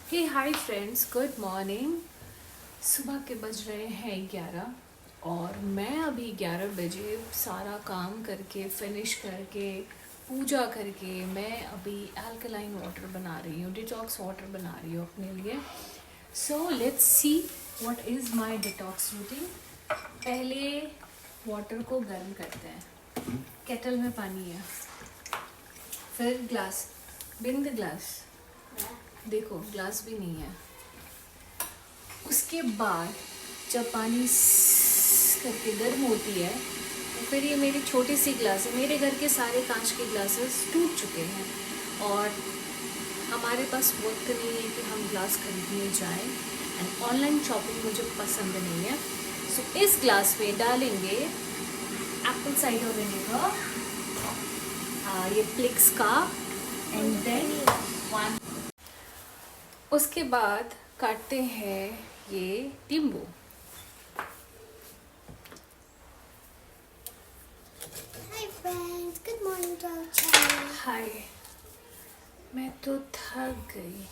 हे hi friends, good morning. सुबह के बज रहे हैं 11 और मैं अभी 11 बजे सारा काम करके फिनिश करके पूजा करके मैं अभी अल्कलाइन वाटर बना रही हूँ, डिटॉक्स वाटर बना रही हूँ अपने लिए। So let's see what is my detox routine. पहले वाटर को गर्म करते हैं, केटल में पानी है, फिर ग्लास, बिन द ग्लास, देखो ग्लास भी नहीं है। उसके बाद जब पानी करके गर्म होती है तो फिर ये मेरी छोटी सी ग्लास है। मेरे घर के सारे कांच के ग्लासेस टूट चुके हैं और हमारे पास वक्त नहीं है कि हम ग्लास खरीदने जाएं एंड ऑनलाइन शॉपिंग मुझे पसंद नहीं है। सो इस ग्लास में डालेंगे एप्पल साइडर विनेगर, ये प्लिक्स का, एंड देन वन। उसके बाद काटते हैं ये नींबू। Hi friends, good morning to our channel. हाय, मैं तो थक गई।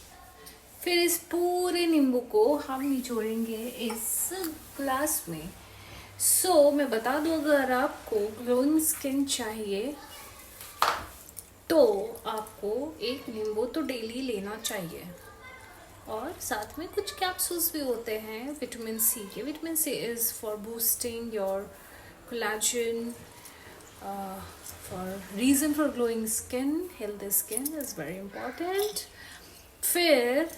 फिर इस पूरे नींबू को हम निचोड़ेंगे इस ग्लास में। मैं बता दूं, अगर आपको ग्लोइंग स्किन चाहिए तो आपको एक नींबू तो डेली लेना चाहिए और साथ में कुछ कैप्सूल्स भी होते हैं विटामिन सी के। Vitamin C is for boosting your collagen, for reason for glowing skin, healthy skin is very important. फिर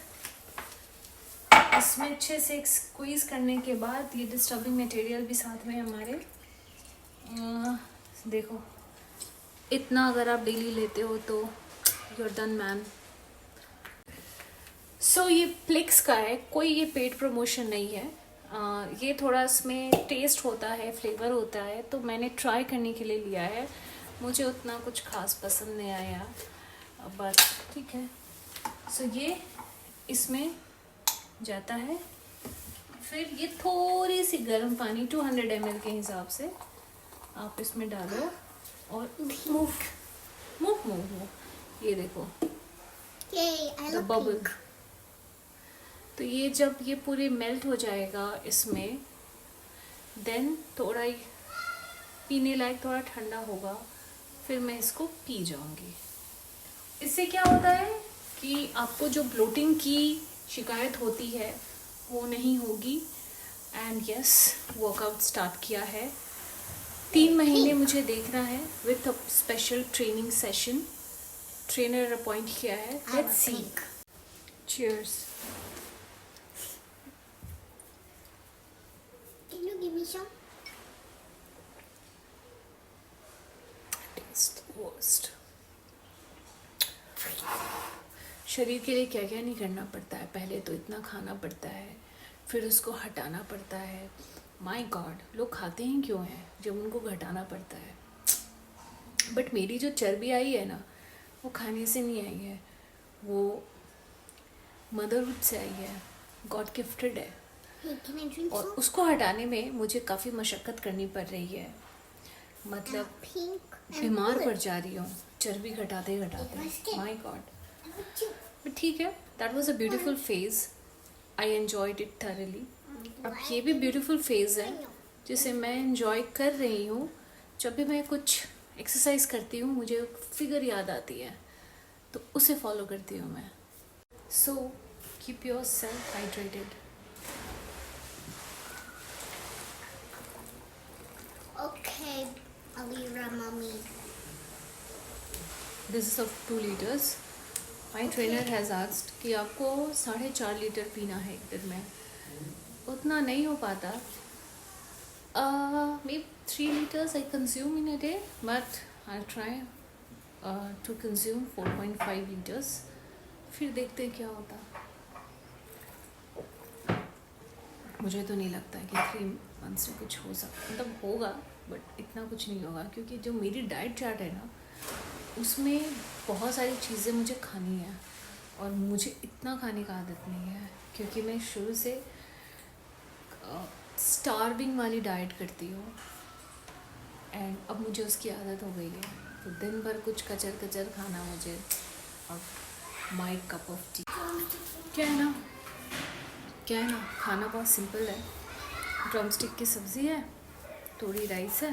इसमें अच्छे से स्क्वीज़ करने के बाद ये डिस्टर्बिंग मटेरियल भी साथ में हमारे, देखो इतना अगर आप डेली लेते हो तो यूर डन मैन। ये प्लिक्स का है, कोई ये पेड प्रमोशन नहीं है। ये थोड़ा इसमें टेस्ट होता है, फ्लेवर होता है, तो मैंने ट्राई करने के लिए लिया है। मुझे उतना कुछ खास पसंद नहीं आया, बट ठीक है। ये इसमें जाता है। फिर ये थोड़ी सी गर्म पानी 200 ml के हिसाब से आप इसमें डालो और मूव मूव मूव मूव, ये देखो Yay, I love bubble. pink. तो ये जब ये पूरे मेल्ट हो जाएगा इसमें, देन थोड़ा ही पीने लायक, थोड़ा ठंडा होगा, फिर मैं इसको पी जाऊंगी। इससे क्या होता है कि आपको जो ब्लोटिंग की शिकायत होती है वो नहीं होगी। एंड यस, वर्कआउट स्टार्ट किया है। 3 महीने मुझे देखना है with a special training session. Trainer appoint किया है। Let's see. Pink. Cheers. Can you give me some? Taste worst. शरीर के लिए क्या क्या नहीं करना पड़ता है। पहले तो इतना खाना पड़ता है, फिर उसको हटाना पड़ता है। माय गॉड, लोग खाते हैं क्यों हैं जब उनको घटाना पड़ता है। बट मेरी जो चर्बी आई है ना, वो खाने से नहीं आई है, वो मदरहुड से आई है, गॉड गिफ्टेड है। Hey, can I drink और some? उसको हटाने में मुझे काफ़ी मशक्क़त करनी पड़ रही है। मतलब Pink and बीमार blue. पड़ जा रही हूँ चर्बी घटाते घटाते। My God. What you? But ठीक है, that was a beautiful phase. I enjoyed it thoroughly. अब ये भी ब्यूटीफुल फेज है जिसे मैं एन्जॉय कर रही हूँ। जब भी मैं कुछ एक्सरसाइज करती हूँ मुझे फिगर याद आती है, तो उसे फॉलो करती हूँ मैं। So keep your self hydrated. Okay, Alira, mommy. This is of 2 litres. My trainer has asked कि आपको 4.5 लीटर पीना है एक दिन में। उतना नहीं हो पाता। मे 3 liters I consume in a day, but I'll try to consume 4.5 liters. फिर देखते हैं क्या होता। मुझे तो नहीं लगता है कि 3 months में कुछ हो सकता, मतलब होगा बट इतना कुछ नहीं होगा, क्योंकि जो मेरी डाइट चार्ट है ना उसमें बहुत सारी चीज़ें मुझे खानी है और मुझे इतना खाने का आदत नहीं है, क्योंकि मैं शुरू से स्टार्विंग वाली डाइट करती हूँ एंड अब मुझे उसकी आदत हो गई है। तो दिन भर कुछ कचर कचर खाना मुझे, और माई कप ऑफ टी। क्या है ना, खाना बहुत सिंपल है। ड्रमस्टिक की सब्ज़ी है, थोड़ी राइस है,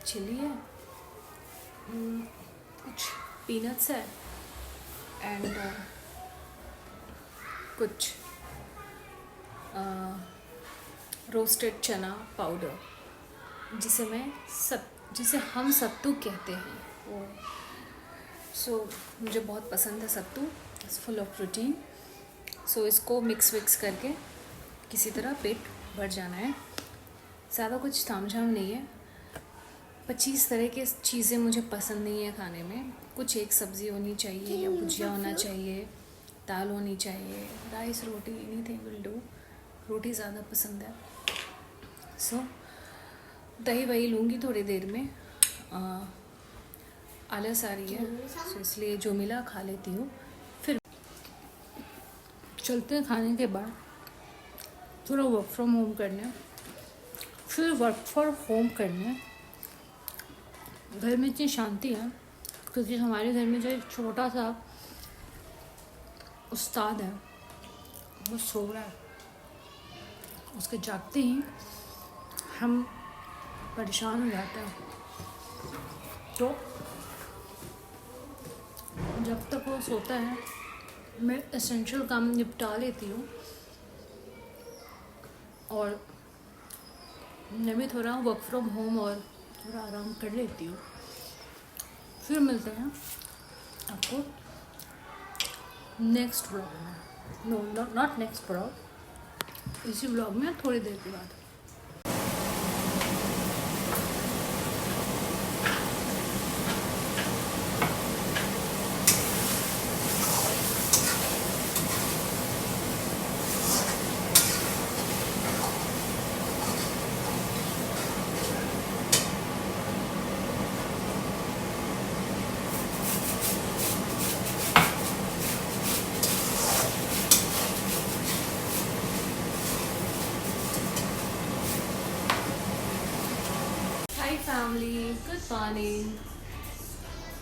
चिली है, कुछ पीनट्स है एंड कुछ रोस्टेड चना पाउडर, जिसे हम सत्तू कहते हैं वो। सो मुझे बहुत पसंद है सत्तू, इट्स फुल ऑफ प्रोटीन। सो इसको मिक्स करके किसी तरह पेट भर जाना है। ज़्यादा कुछ तामझाम नहीं है। 25 तरह के चीज़ें मुझे पसंद नहीं है खाने में। कुछ एक सब्ज़ी होनी चाहिए या भुजिया होना चाहिए, दाल होनी चाहिए, राइस, रोटी, एनीथिंग विल डू। रोटी ज़्यादा पसंद है। सो दही वही लूँगी थोड़ी देर में। आलस आ रही है, सो इसलिए जो मिला खा लेती हूँ। फिर चलते हैं खाने के बाद थोड़ा वर्क फ्रॉम होम करने, फिर वर्क फॉर होम करने। घर में इतनी शांति है क्योंकि हमारे घर में जो एक छोटा सा उस्ताद है वो सो रहा है। उसके जागते ही हम परेशान हो जाते हैं। तो जब तक वो सोता है मैं एसेंशियल काम निपटा लेती हूँ और मैं भी थोड़ा वर्क फ्रॉम होम और थोड़ा आराम कर लेती हूँ। फिर मिलते हैं आपको नेक्स्ट ब्लॉग में। नो, नॉट नेक्स्ट ब्लॉग, इसी ब्लॉग में थोड़ी देर के बाद। Hi family, good morning.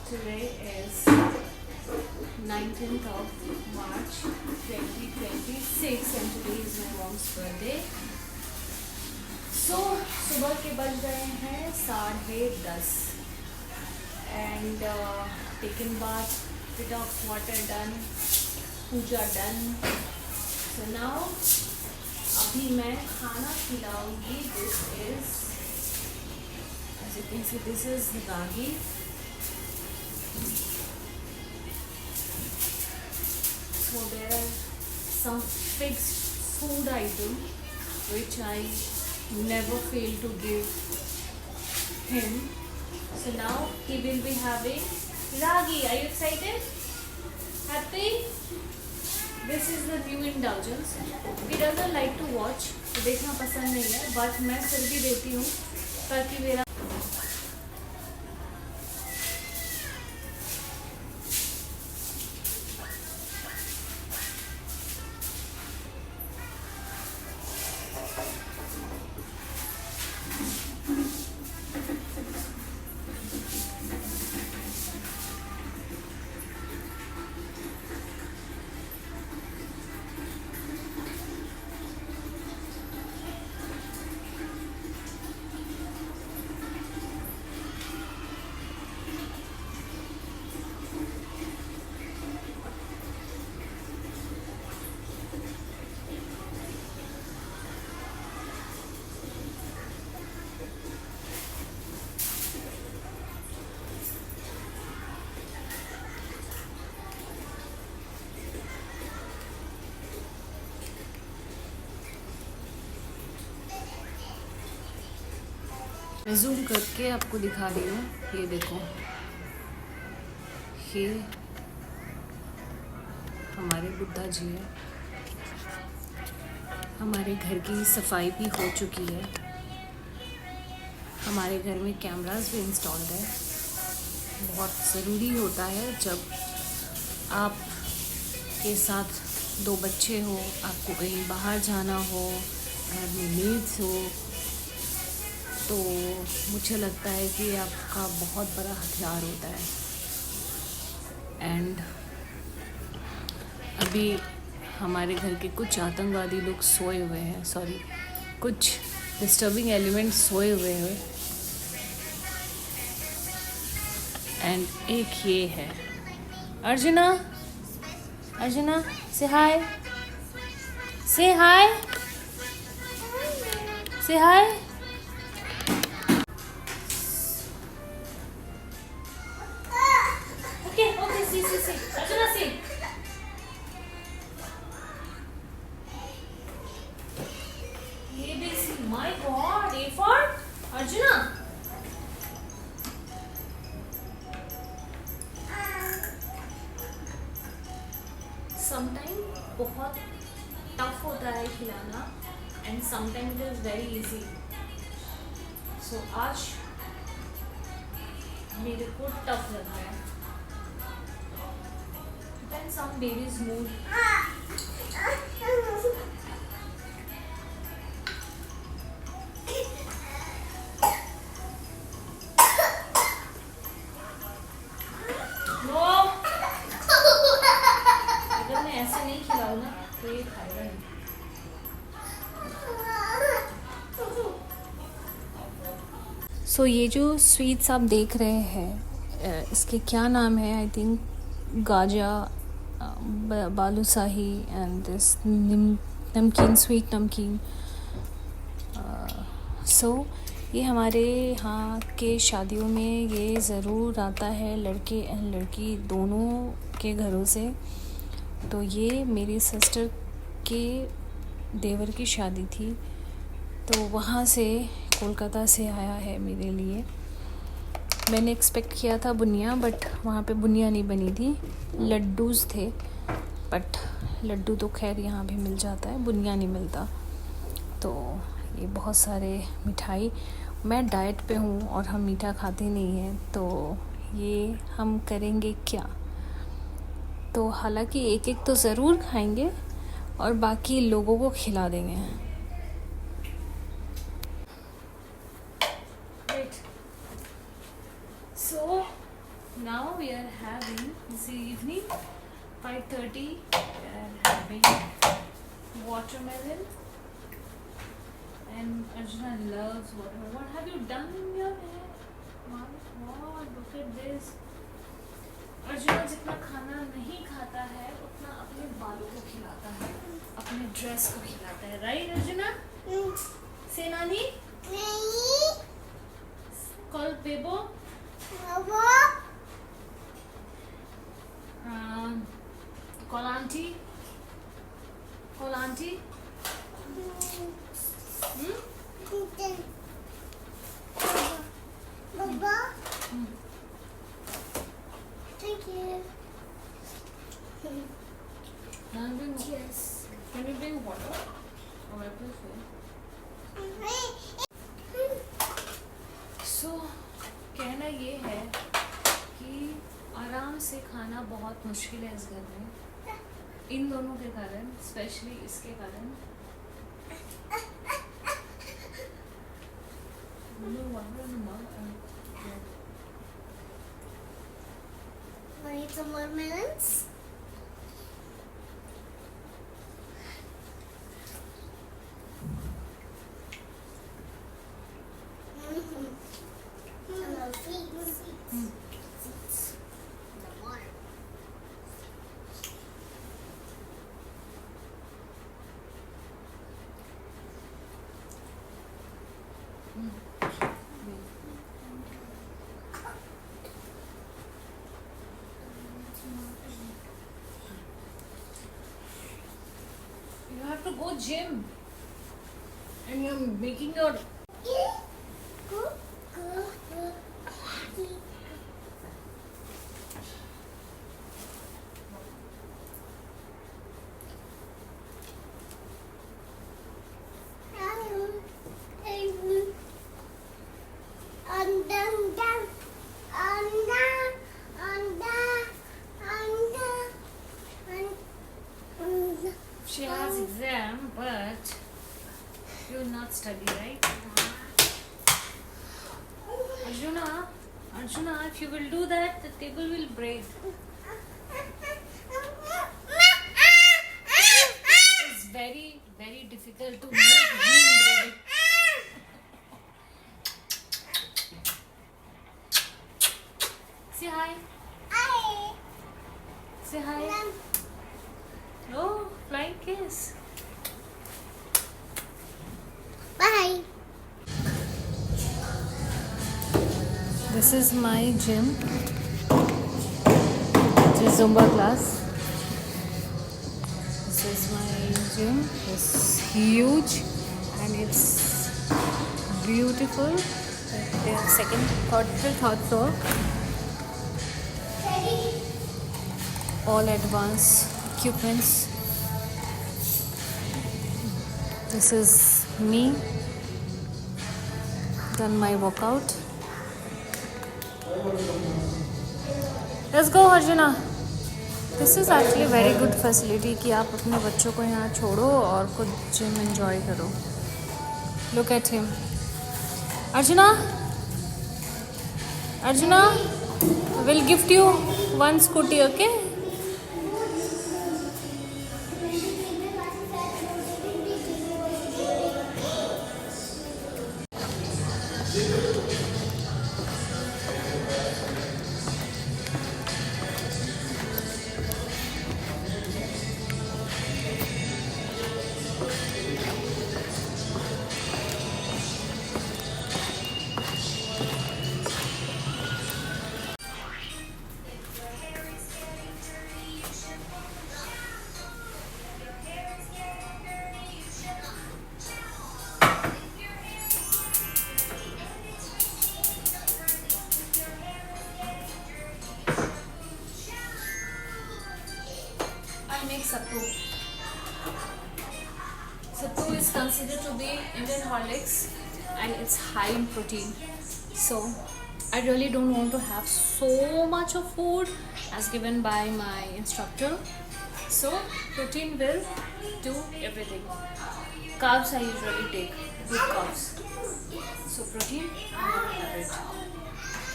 Today is 19th of March 2026 and today is my mom's birthday. So सुबह के बज रहे हैं 10:30 and taken bath, bit of water done, Puja done. So now अभी मैं खाना खिलाऊंगी. This is, as you can see, this is ragi. So there are some fixed food items which I never fail to give him. So now he will be having ragi. Are you excited? Happy? This is the new indulgence. He doesn't like to watch. देखना पसंद नहीं है, but मैं फिर भी देती हूँ ताकि मेरा मैं जूम करके आपको दिखा रही हूँ. ये देखो, ये हमारे बुद्धा जी है. हमारे घर की सफाई भी हो चुकी है. हमारे घर में कैमरास भी इंस्टॉल्ड है. बहुत ज़रूरी होता है जब आप के साथ 2 बच्चे हो, आपको कहीं बाहर जाना हो, घर में मेड्स हो, तो मुझे लगता है कि आपका बहुत बड़ा हथियार होता है. एंड अभी हमारे घर के कुछ आतंकवादी लोग सोए हुए हैं, सॉरी कुछ डिस्टर्बिंग एलिमेंट सोए हुए हैं। एंड एक ये है अर्जुना, अर्जुना से हाय, से हाय, से हाय। ओके सी अर्जुना सी। ये भी सी, my God, A for arjuna. Sometime बहुत टफ होता है खिलाना and sometime it is very easy. सो आज मेरे को टफ लग रहा है। Then some babies mood. No. अगर मैं ऐसे नहीं खिलाऊं ना तो ये खाएगा नहीं। सो ये जो स्वीट्स आप देख रहे हैं इसके क्या नाम है? I think Gaza, balushahi and this नमकीन, स्वीट नमकीन। सो ये हमारे यहाँ के शादियों में ये ज़रूर आता है, लड़के एंड लड़की दोनों के घरों से। तो ये मेरी सिस्टर के देवर की शादी थी, तो वहाँ से कोलकाता से आया है मेरे लिए। मैंने एक्सपेक्ट किया था बुनिया, बट वहाँ पे बुनिया नहीं बनी थी, लड्डूज़ थे। बट लड्डू तो खैर यहाँ भी मिल जाता है, बुनिया नहीं मिलता। तो ये बहुत सारे मिठाई, मैं डाइट पे हूँ और हम मीठा खाते नहीं हैं, तो ये हम करेंगे क्या? तो हालांकि एक एक तो ज़रूर खाएंगे और बाकी लोगों को खिला देंगे। So now we are having this evening 5:30. We are having watermelon, and Arjuna loves watermelon. What have you done in your hair? My God, look at this. Arjuna जितना खाना नहीं खाता है उतना अपने बालों को खिलाता है, अपने ड्रेस को खिलाता है, राइट अर्जुना? से नानी call Bebo, call aunty, call aunty. Thank you. Cheers. Can you bring water? Or I prefer. So, कहना ये है कि आराम से खाना बहुत मुश्किल है इस घर में, इन दोनों के कारण, स्पेशली इसके कारण। Want some more melons? Hello, seeds. Seeds. The water. You have to go gym, and you're making your She has exam, but you will not study, right? Arjuna, if you will do that, the table will break. difficult to make him ready. Say hi. Hi. Say hi. Oh, flying kiss. Bye. This is my gym. This is Zumba class. This is my gym. It's huge and it's beautiful. They have second, third floor. All advanced equipments. This is me. Done my workout. Let's go, Arjuna. This is actually very good facility कि आप अपने बच्चों को यहाँ छोड़ो और खुद gym enjoy करो. Look at him. Arjuna, will gift you one scooty, okay? I make sattu. Sattu is considered to be Indian Horlicks and it's high in protein. So I really don't want to have so much of food as given by my instructor. So protein will do everything. Carbs I usually take, good carbs. So protein, I will have it.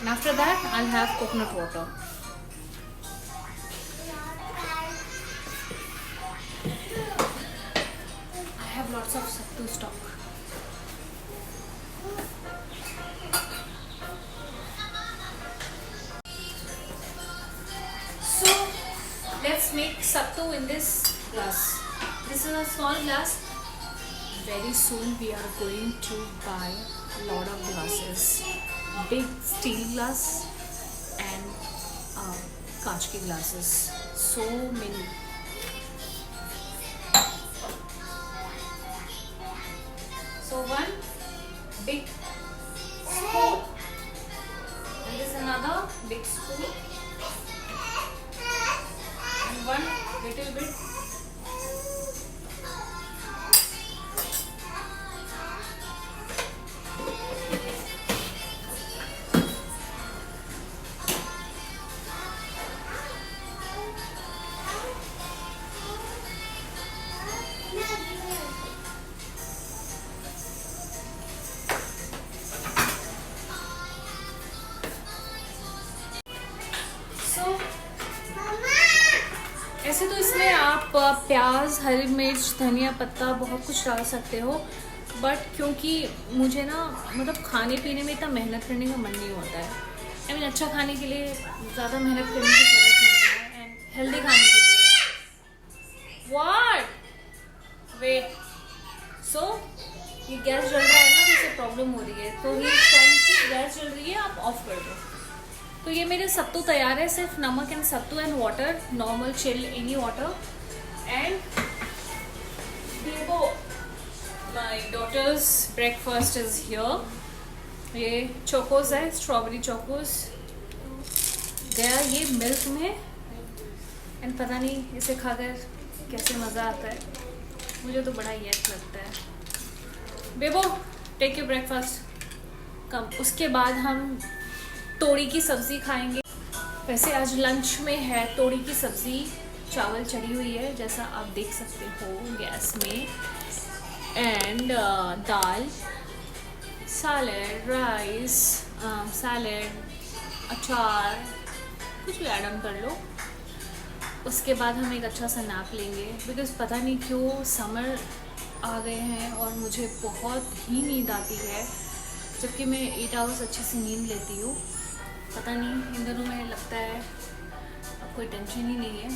And after that, I'll have coconut water. I have lots of sattu stock. So let's make sattu in this glass. This is a small glass. Very soon we are going to buy a lot of glasses. Big steel glass and kaach ke glasses. So many. So one big spoon and this another big spoon and one little bit. ऐसे तो इसमें आप प्याज, हरी मिर्च, धनिया पत्ता बहुत कुछ डाल सकते हो, बट क्योंकि मुझे ना मतलब खाने पीने में इतना मेहनत करने का मन नहीं होता है. आई मीन अच्छा खाने के लिए ज़्यादा मेहनत करने की ज़रूरत नहीं है एंड हेल्दी खाने के लिए. व्हाट वेट सो ये गैस जल रहा है ना, तो इससे प्रॉब्लम हो रही है. तो ये गैस जल रही है, आप ऑफ कर दो. तो ये मेरे सत्तू तैयार है. सिर्फ नमक and sattu and water, normal chill any water. And my daughter's breakfast is here. ये चोकोस है, स्ट्रॉबेरी चोकोस गया ये मिल्क में एंड पता नहीं इसे खाकर कैसे मज़ा आता है. मुझे तो बड़ा यक लगता है. बेबो टेक योर ब्रेकफास्ट कम. उसके बाद हम तोड़ी की सब्ज़ी खाएंगे. वैसे आज लंच में है तोड़ी की सब्ज़ी, चावल चढ़ी हुई है जैसा आप देख सकते हो गैस में, and dal, salad, rice, salad, अचार, कुछ भी ऐड ऑन कर लो. उसके बाद हम एक अच्छा सा नैप लेंगे बिकॉज़ पता नहीं क्यों समर आ गए हैं और मुझे बहुत ही नींद आती है, जबकि मैं 8 आवर्स अच्छे से नींद लेती हूँ। पता नहीं इन दिनों में लगता है अब कोई टेंशन ही नहीं है,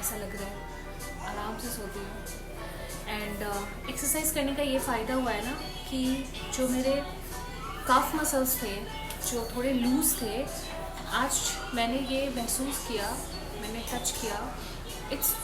ऐसा लग रहा है, आराम से सोती हूँ। एंड एक्सरसाइज करने का ये फ़ायदा हुआ है ना कि जो मेरे काफ मसल्स थे जो थोड़े लूज़ थे, आज मैंने ये महसूस किया, मैंने टच किया, इट्स